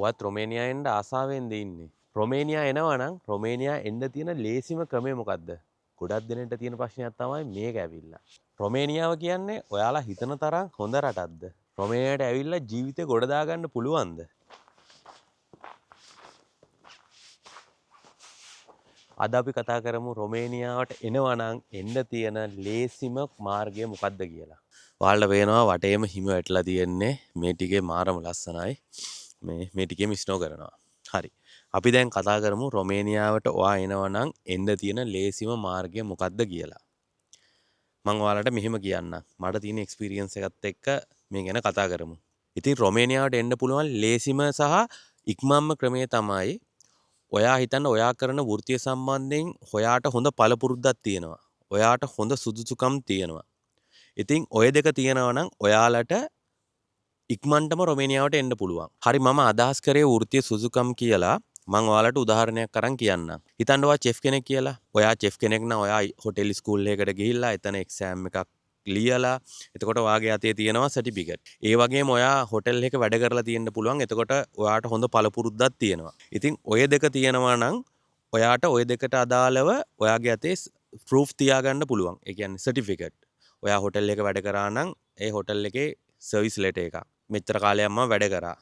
ඔයත් රොමේනියා එන්න ආසාවෙන්ද ඉන්නේ. රොමේනියා එනවා නම් රොමේනියා එන්න තියෙන ලේසිම ක්‍රමය මොකද්ද? ගොඩක් දෙනෙක්ට තියෙන ප්‍රශ්නයක් තමයි මේක ඇවිල්ලා. රොමේනියාව කියන්නේ ඔයාලා හිතන තරම් හොඳ රටක්ද? රොමේනියාවට ඇවිල්ලා ජීවිතේ ගොඩ දාගන්න පුළුවන්ද? අද අපි කතා කරමු රොමේනියාවට එනවා නම් එන්න තියෙන ලේසිම මාර්ගය මොකක්ද කියලා. ඔයාලට පේනවා වටේම හිම වැටලා තියෙන්නේ. මේ ටිකේ මාරම ලස්සනයි. මේ ටිකේම ස්නෝ කරනවා. හරි. අපි දැන් කතා කරමු රොමේනියාවට ඔයා එනවා නම් එන්න තියෙන ලේසිම මාර්ගය මොකක්ද කියලා. මම ඔයාලට මෙහෙම කියන්නම්. මට තියෙන එක්ස්පීරියන්ස් එකත් එක්ක මේ ගැන කතා කරමු. ඉතින් රොමේනියාවට එන්න පුළුවන් ලේසිම සහ ඉක්මම්ම ක්‍රමය තමයි ඔයා හිතන්න ඔයා කරන වෘත්තිය සම්බන්ධයෙන් ඔයාට හොඳ පළපුරුද්දක් තියෙනවා. ඔයාට හොඳ සුදුසුකම් තියෙනවා. ඉතින් ඔය දෙක තියෙනවා නම් ඔයාලට ඉක්මනටම රොමේනියාවට එන්න පුළුවන්. හරි මම අදහස් කරේ වෘත්තීය සුදුසුකම් කියලා මම ඔයාලට උදාහරණයක් අරන් කියන්නම්. හිතන්න ඔයා චෙෆ් කෙනෙක් කියලා. ඔයා චෙෆ් කෙනෙක් නම් ඔයා හොටෙල් ස්කූල් එකකට ගිහිල්ලා එතන එක්සෑම් එකක් ලියලා එතකොට ඔයාගේ අතේ තියෙනවා සර්ටිෆිකට්. ඒ වගේම ඔයා හොටෙල් එක වැඩ කරලා තියෙන්න පුළුවන්. එතකොට ඔයාට හොඳ පළපුරුද්දක් තියෙනවා. ඉතින් ඔය දෙක තියෙනවා නම් ඔයාට ඔය දෙකට අදාළව ඔයාගේ අතේ ප්‍රූෆ් තියාගන්න පුළුවන්. ඒ කියන්නේ සර්ටිෆිකට්. ඔයා හොටෙල් එක වැඩ කරා නම් ඒ හොටෙල් එකේ සර්විස් ලෙටර් එකක්. මෙච්චර කාලයක් මම වැඩ කරා.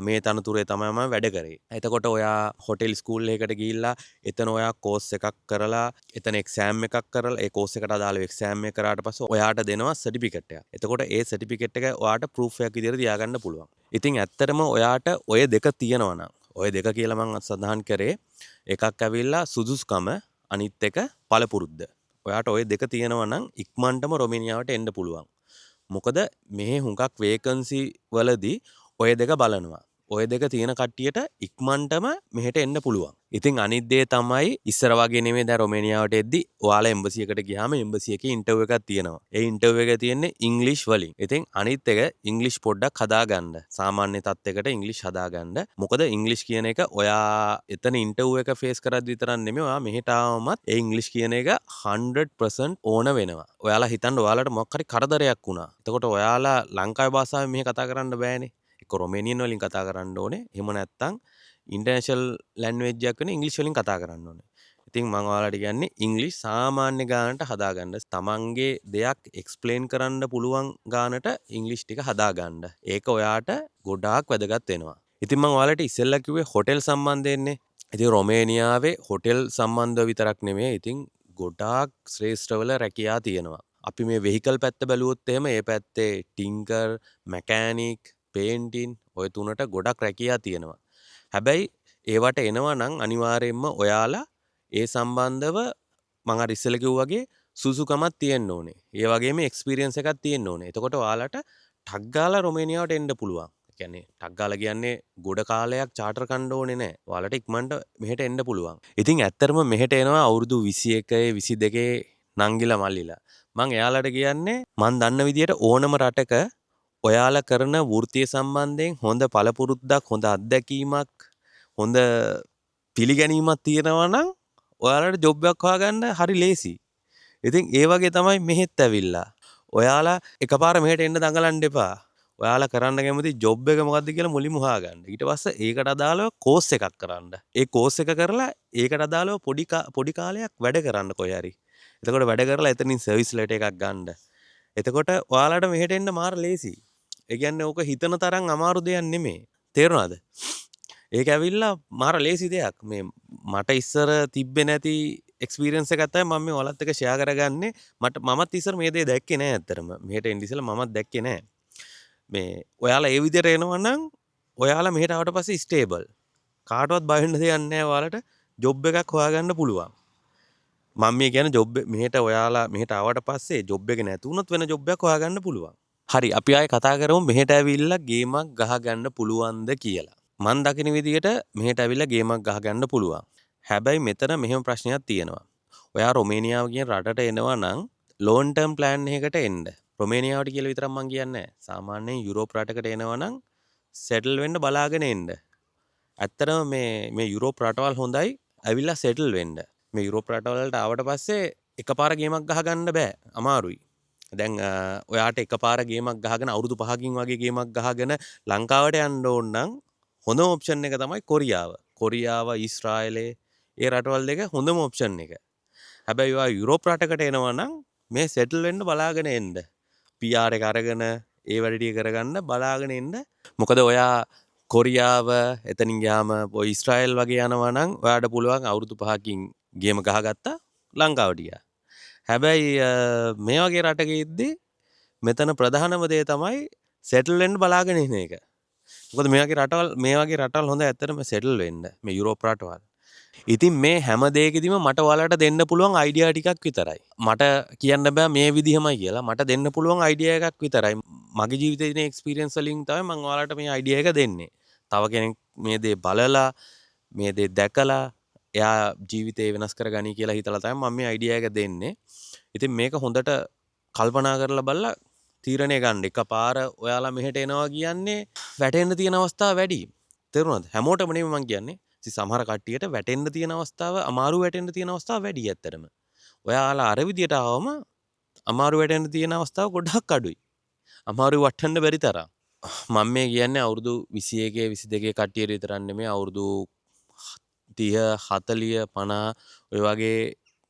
මේ තනතුරේ තමයි මම වැඩ කරේ. එතකොට ඔයා හොටෙල් ස්කූල් එකකට ගිහිල්ලා එතන ඔයා කෝස් එකක් කරලා එතන එක්සෑම් එකක් කරලා ඒ කෝස් එකට අදාළව එක්සෑම් එක කරාට පස්සේ ඔයාට දෙනවා සර්ටිෆිකට් එකක්. එතකොට ඒ සර්ටිෆිකට් එක ඔයාට ප්‍රූෆ් එකක් විදිහට තියාගන්න පුළුවන්. ඉතින් ඇත්තටම ඔයාට ඔය දෙක තියෙනවා නම් ඔය දෙක කියලා මම සඳහන් කරේ එකක් ඇවිල්ලා සුදුසුකම අනිත් එක පළපුරුද්ද. ඔයාට ඔය දෙක තියෙනවා නම් ඉක්මනටම රොමේනියාවට එන්න පුළුවන්. මොකද මෙහි හුඟක් වේකන්සි වලදී ඔය දෙක බලනවා. ඔය දෙක තියෙන කට්ටියට ඉක්මනටම මෙහෙට එන්න පුළුවන්. ඉතින් අනිත් දේ තමයි ඉස්සර වගේ නෙමෙයි දැන් රොමේනියාවට එද්දි ඔයාලා එම්බසි එකට ගියාම එම්බසි එකේ ඉන්ටර්විව් එකක් තියෙනවා. ඒ ඉන්ටර්විව් එක තියෙන්නේ ඉංග්‍රීසි වලින්. ඉතින් අනිත් එක ඉංග්‍රීසි පොඩ්ඩක් හදාගන්න. සාමාන්‍ය තත්යකට ඉංග්‍රීසි හදාගන්න. මොකද ඉංග්‍රීසි කියන එක ඔයා එතන ඉන්ටර්විව් එක ෆේස් කරද්දි විතරක් නෙමෙයි ඔයා මෙහෙට ආවමත් ඒ ඉංග්‍රීසි කියන එක 100% ඕන වෙනවා. ඔයාලා හිතන්න ඔයාලට මොකක් හරි කරදරයක් වුණා. එතකොට ඔයාලා ලංකාවේ භාෂාවෙන් මෙහෙ කතා කරන්න බෑනේ. එක්ක රොමේනියන් වලින් කතා කරන්න ඕනේ. එහෙම නැත්නම් ඉන්ටර්නැෂනල් ලැන්ග්වේජ් එකක් වෙන ඉංග්‍රීසි වලින් කතා කරන්න ඕනේ. ඉතින් මම ඔයාලට කියන්නේ ඉංග්‍රීසි සාමාන්‍ය ගානට හදාගන්න. තමන්ගේ දෙයක් එක්ස්ප්ලেইন කරන්න පුළුවන් ගානට ඉංග්‍රීසි ටික හදාගන්න. ඒක ඔයාට ගොඩාක් වැදගත් වෙනවා. ඉතින් මම ඔයාලට ඉස්සෙල්ලා කිව්වේ හොටෙල් සම්බන්ධයෙන්නේ. ඉතින් රොමේනියාවේ හොටෙල් සම්බන්ධව විතරක් නෙමෙයි. ඉතින් ගොඩාක් ශ්‍රේෂ්ඨවල රැකියා තියෙනවා. අපි මේ වෙහිකල් පැත්ත බැලුවොත් එහෙම ඒ පැත්තේ ටින්කර්, මැකෑනික්, පේන්ටින් ඔය තුනට ගොඩක් රැකියා තියෙනවා. හැබැයි ඒවට එනවා නම් අනිවාර්යයෙන්ම ඔයාලා ඒ සම්බන්ධව මම අර ඉස්සෙල්ලා කිව්වා වගේ සුසුකමක් තියෙන්න ඕනේ. ඒ වගේම එක්ස්පීරියන්ස් එකක් තියෙන්න ඕනේ. එතකොට ඔයාලට ටක් ගාලා රොමේනියාවට එන්න පුළුවන්. ඒ කියන්නේ ටක් ගාලා කියන්නේ ගොඩ කාලයක් චාටර් කන්න ඕනේ නැහැ. ඔයාලට ඉක්මනට මෙහෙට එන්න පුළුවන්. ඉතින් ඇත්තටම මෙහෙට එනවා අවුරුදු 21 22 නංගිලා මල්ලිලා. මං එයාලට කියන්නේ මං දන්න විදියට ඕනම රටක ඔයාලා කරන වෘත්තීය සම්බන්ධයෙන් හොඳ පළපුරුද්දක් හොඳ අත්දැකීමක් හොඳ පිළිගැනීමක් තියෙනවා නම් ඔයාලට ජොබ් එකක් හොයාගන්න හරි ලේසි. ඉතින් ඒ වගේ තමයි මෙහෙත් ඇවිල්ලා. ඔයාලා එකපාර මෙහෙට එන්න දඟලන්න එපා. ඔයාලා කරන්න කැමති ජොබ් එක මොකද්ද කියලා මුලින්ම හොයාගන්න. ඊට පස්සේ ඒකට අදාළව කෝස් එකක් කරන්න. ඒ කෝස් එක කරලා ඒකට අදාළව පොඩි කාලයක් වැඩ කරන්න කොහේ හරි. එතකොට වැඩ කරලා එතනින් සර්විස් ලෙටර් එකක් ගන්න. එතකොට ඔයාලට මෙහෙට එන්න මාර ලේසි. ඒ කියන්නේ ඕක හිතන තරම් අමාරු දෙයක් නෙමෙයි. තේරුණාද? ඒක ඇවිල්ලා මාර ලේසි දෙයක්. මේ මට ඉස්සර තිබ්බේ නැති එක්ස්පීරියන්ස් එකක් තමයි මම මේ ඔයාලත් එක්ක ෂෙයා කරගන්නේ. මමත් ඉස්සර මේ දේ දැක්කේ නෑ ඇත්තටම. මෙහෙට එන්න ඉස්සෙල්ලා මමත් දැක්කේ නෑ. මේ ඔයාලා ඒ විදිහට එනවා නම් ඔයාලා මෙහෙට ආවට පස්සේ ස්ටේබල්. කාටවත් බය වෙන්න දෙයක් නෑ. ඔයාලට ජොබ් එකක් හොයාගන්න පුළුවන්. මම මේ කියන්නේ ජොබ් මෙහෙට ඔයාලා මෙහෙට ආවට පස්සේ ජොබ් එක නැති වුණොත් වෙන ජොබ් එකක් හොයාගන්න පුළුවන්. හරි අපි ආයේ කතා කරමු මෙහෙට ඇවිල්ලා ගේමක් ගහගන්න පුළුවන්ද කියලා. මන් දකින විදිහට මෙහෙට ඇවිල්ලා ගේමක් ගහගන්න පුළුවන්. හැබැයි මෙතන මෙහෙම ප්‍රශ්නයක් තියෙනවා. ඔයා රොමේනියාව කියන රටට එනවා නම් ලෝන් ටර්ම් ප්ලෑන් එකකට එන්න. රොමේනියාවට කියලා විතරක් මං කියන්නේ නැහැ. සාමාන්‍යයෙන් යුරෝප් රටකට එනවා නම් සෙටල් වෙන්න බලාගෙන එන්න. ඇත්තටම මේ යුරෝප් රටවල් හොඳයි ඇවිල්ලා සෙටල් වෙන්න. මේ යුරෝප් රටවල් වලට ආවට පස්සේ එකපාර ගේමක් ගහගන්න බෑ. අමාරුයි. දැන් ඔයාට එකපාර ගේමක් ගහගෙන අවුරුදු 5කින් වගේ ගේමක් ගහගෙන ලංකාවට යන්න ඕන නම් හොඳම ඔප්ෂන් එක තමයි කොරියාව. කොරියාව ඊශ්‍රායලයේ ඒ රටවල් දෙක හොඳම ඔප්ෂන් එක. හැබැයි ඔයා යුරෝප් රටකට එනවා නම් මේ සෙටල් වෙන්න බලාගෙන එන්න. PR එක අරගෙන ඒ වැඩ ටික කරගන්න බලාගෙන එන්න. මොකද ඔයා කොරියාව එතනින් ගියාම ඔය ඊශ්‍රායල් වගේ යනවා නම් ඔයාට පුළුවන් අවුරුදු 5කින් ගේම ගහගත්තා ලංකාවට ගියා. හැබැයි මේ වගේ රටක ඉද්දි මෙතන ප්‍රධානම දේ තමයි සෙටල් වෙන්න බලාගෙන ඉන්න එක. මොකද මේ වගේ රටවල් හොඳ ඇත්තටම සෙටල් වෙන්න මේ යුරෝප් රටවල්. ඉතින් මේ හැම දෙයකදීම මට ඔයාලට දෙන්න පුළුවන් අයිඩියා ටිකක් විතරයි. මට කියන්න බෑ මේ විදිහමයි කියලා. මට දෙන්න පුළුවන් අයිඩියා එකක් විතරයි. මගේ ජීවිතේ තියෙන එක්ස්පීරියන්ස් වලින් තමයි මම ඔයාලට මේ අයිඩියා එක දෙන්නේ. තව කෙනෙක් මේ දේ බලලා මේ දේ දැකලා එයා ජීවිතේ වෙනස් කරගනි කියලා හිතලා තමයි මම මේ අයිඩියා එක දෙන්නේ. ඉතින් මේක හොඳට කල්පනා කරලා බලලා තීරණය ගන්න. එකපාර ඔයාලා මෙහෙට එනවා කියන්නේ වැටෙන්න තියෙන අවස්ථා වැඩි. තේරුණාද? හැමෝටම නෙමෙයි මම කියන්නේ. සමහර කට්ටියට වැටෙන්න තියෙන අවස්ථාව අමාරු වැටෙන්න තියෙන අවස්ථාව වැඩි ඇත්තටම. ඔයාලා අර විදියට ආවම අමාරු වැටෙන්න තියෙන අවස්ථාව ගොඩක් අඩුයි. අමාරු වටන්න බැරි තරම්. මම මේ කියන්නේ අවුරුදු 21 22 කට්ටියට විතරක් නෙමෙයි අවුරුදු 30 40 50 ඔය වගේ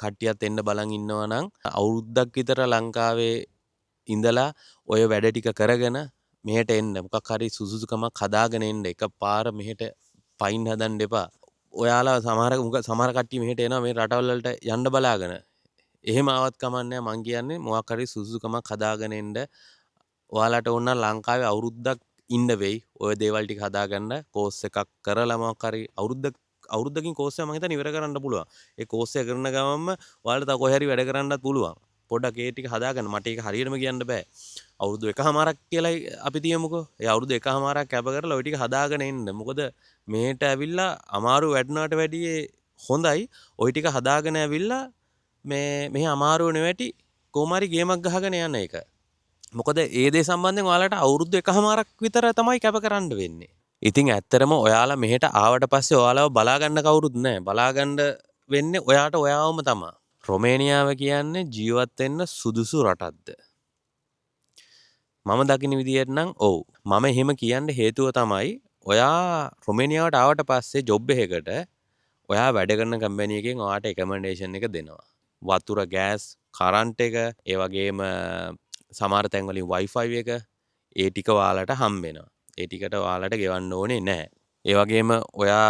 කට්ටියත් එන්න බලන් ඉන්නවා නම් අවුරුද්දක් විතර ලංකාවේ ඉඳලා ඔය වැඩ ටික කරගෙන මෙහෙට එන්න මොකක් හරි සුසුසුකමක් හදාගෙන එන්න එකපාර මෙහෙට පයින් හදන්න එපා. ඔයාලා සමහර කට්ටිය මෙහෙට එනවා මේ රටවල් වලට යන්න බලාගෙන. එහෙම ආවත් කමන්නේ මං කියන්නේ මොකක් හරි සුසුසුකමක් හදාගෙන එන්න. ඔයාලට ඕන ලංකාවේ අවුරුද්දක් ඉන්න වෙයි. ඔය දේවල් ටික හදාගන්න කෝස් එකක් කරලා මොකක් හරි අවුරුද්දකින් කෝස් එක මම හිතන්නේ ඉවර කරන්න පුළුවන්. ඒ කෝස් එක කරන ගමන්ම ඔයාලට තව කොහේ හරි වැඩ කරන්නත් පුළුවන්. පොඩ්ඩක් ඒ ටික හදාගන්න. මට ඒක හරියටම කියන්න බෑ. අවුරුදු එකමාරක් කියලා අපි තියමුකෝ. ඒ අවුරුදු එකමාරක් කැප කරලා ওই ටික හදාගෙන එන්න. මොකද මෙහෙට ඇවිල්ලා අමාරු වැඩනවට වැඩිය හොඳයි. ওই ටික හදාගෙන ඇවිල්ලා මෙහි අමාරුව නෙවෙටි කොහොම හරි ගේමක් ගහගෙන යන එක. මොකද ඒ දේ සම්බන්ධයෙන් ඔයාලට අවුරුදු එකමාරක් විතර තමයි කැප කරන්න වෙන්නේ. ඉතින් ඇත්තරම ඔයාලා මෙහෙට ආවට පස්සේ ඔයාලව බලා ගන්න කවුරුත් නැහැ. බලා ගන්න වෙන්නේ ඔයාට ඔයාවම තමයි. රොමේනියාව කියන්නේ ජීවත් වෙන්න සුදුසු රටක්ද? මම දකින විදිහට නම් ඔව්. මම එහෙම කියන්න හේතුව තමයි ඔයා රොමේනියාවට ආවට පස්සේ ජොබ් එකකට ඔයා වැඩ කරන කම්පැනි එකෙන් ඔයාට රෙකමෙන්ඩේෂන් එක දෙනවා. වතුර, ගෑස්, කරන්ට් එක, ඒ වගේම සමහර තැන් වලින් Wi-Fi එක ඒ ටික ඔයාලට හම්බ වෙනවා. ඒ ටිකට ඔයාලට ගෙවන්න ඕනේ නැහැ. ඒ වගේම ඔයා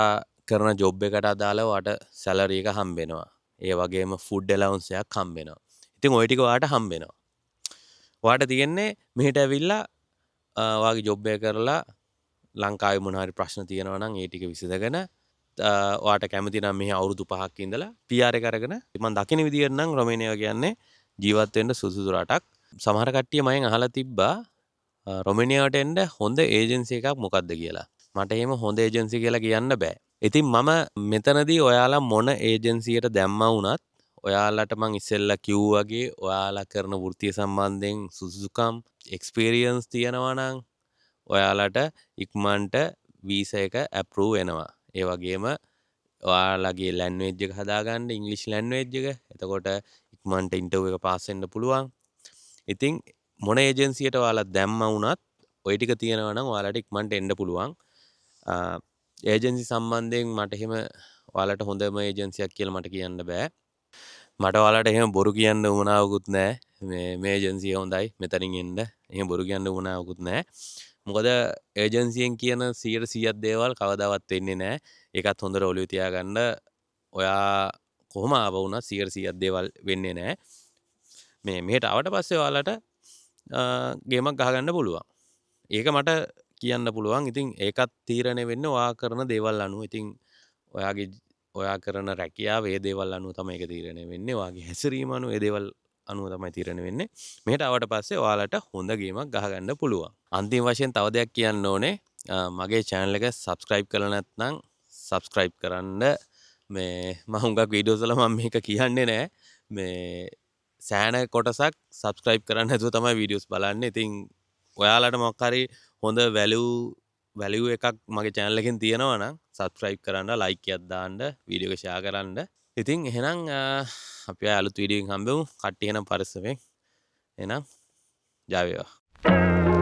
කරන ජොබ් එකට අදාළව ඔයාට සැලරි එක හම්බ වෙනවා. ඒ වගේම ෆුඩ් ඇලවුන්ස් එකක් හම්බ වෙනවා. ඉතින් ওই ටික ඔයාට හම්බ වෙනවා. ඔයාට තියෙන්නේ මෙහෙට ඇවිල්ලා ඔයාගේ ජොබ් එක කරලා ලංකාවේ මොන හරි ප්‍රශ්න තියෙනවා නම් ඒ ටික විසඳගෙන ඔයාට කැමති නම් මෙහි අවුරුදු 5ක් ඉඳලා PR එක අරගෙන මම දකින විදියට නම් රොමේනියාව කියන්නේ ජීවත් වෙන්න සුදුසු රටක්. සමහර කට්ටිය මගෙන් අහලා තිබ්බා රොමේනියාවට එන්න හොඳ ඒජන්සි එකක් මොකක්ද කියලා. මට එහෙම හොඳ ඒජන්සි කියලා කියන්න බෑ. ඉතින් මම මෙතනදී ඔයාලා මොන ඒජන්සියට දැම්මා වුණත් ඔයාලට මං ඉස්සෙල්ලා කිව්වා වගේ ඔයාලා කරන වෘත්තිය සම්බන්ධයෙන් සුසුසුකම් එක්ස්පීරියන්ස් තියෙනවා නම් ඔයාලට ඉක්මනට වීසා එක ඇප්‍රූව් වෙනවා. ඒ වගේම ඔයාලගේ ලැන්ග්වේජ් එක හදාගන්න ඉංග්‍රීසි ලැන්ග්වේජ් එක. එතකොට ඉක්මනට ඉන්ටර්විව් එක පාස් වෙන්න පුළුවන්. ඉතින් මොන ඒජන්සියට ඔයාලා දැම්මා වුණත් ওই ටික තියෙනවා නම් ඔයාලට ඉක්මනට එන්න පුළුවන්. ඒජන්සි සම්බන්ධයෙන් මට එහෙම ඔයාලට හොඳම ඒජන්සියක් කියලා මට කියන්න බෑ. මට ඔයාලට එහෙම බොරු කියන්න උවමනාවකුත් නැහැ. මේ ඒජන්සිය හොඳයි මෙතනින් එන්න. එහෙම බොරු කියන්න උවමනාවකුත් නැහැ. මොකද ඒජන්සියෙන් කියන 100% දේවල් කවදාවත් වෙන්නේ නැහැ. ඒකත් හොඳට ඔළුවේ තියාගන්න. ඔයා කොහොම ආව වුණත් 100% දේවල් වෙන්නේ නැහැ. මෙහෙට ආවට පස්සේ ඔයාලට ගේමක් ගහගන්න පුළුවන්. ඒක මට කියන්න පුළුවන්. ඉතින් ඒකත් තීරණය වෙන්නේ ඔයා කරන දේවල් අනුව. ඉතින් ඔයා කරන රැකියාව ඒ දේවල් අනුව තමයි ඒක තීරණය වෙන්නේ. ඔයාගේ හැසිරීම අනුව ඒ දේවල් අනුව තමයි තීරණය වෙන්නේ. මෙහෙට ආවට පස්සේ ඔයාලට හොඳ ගේමක් ගහගන්න පුළුවන්. අන්තිම වශයෙන් තව දෙයක් කියන්න ඕනේ. මගේ channel එක subscribe කරලා නැත්නම් subscribe කරන්න. මම හුඟක් වීඩියෝස් වල මම මේක කියන්නේ නැහැ. සෑහෙන කොටසක් subscribe කරන්න නැතුව තමයි වීඩියෝස් බලන්නේ. ඉතින් ඔයාලට මොකක් හරි හොඳ වැලියු එකක් මගේ channel එකෙන් තියෙනවා නම් subscribe කරන්න, like එකක් දාන්න, වීඩියෝ එක share කරන්න. ඉතින් එහෙනම් අපි අලුත් වීඩියෝ එකකින් හම්බෙමු. කට්ටිය එහෙනම් පරිස්සමෙන්. එහෙනම් ජය වේවා.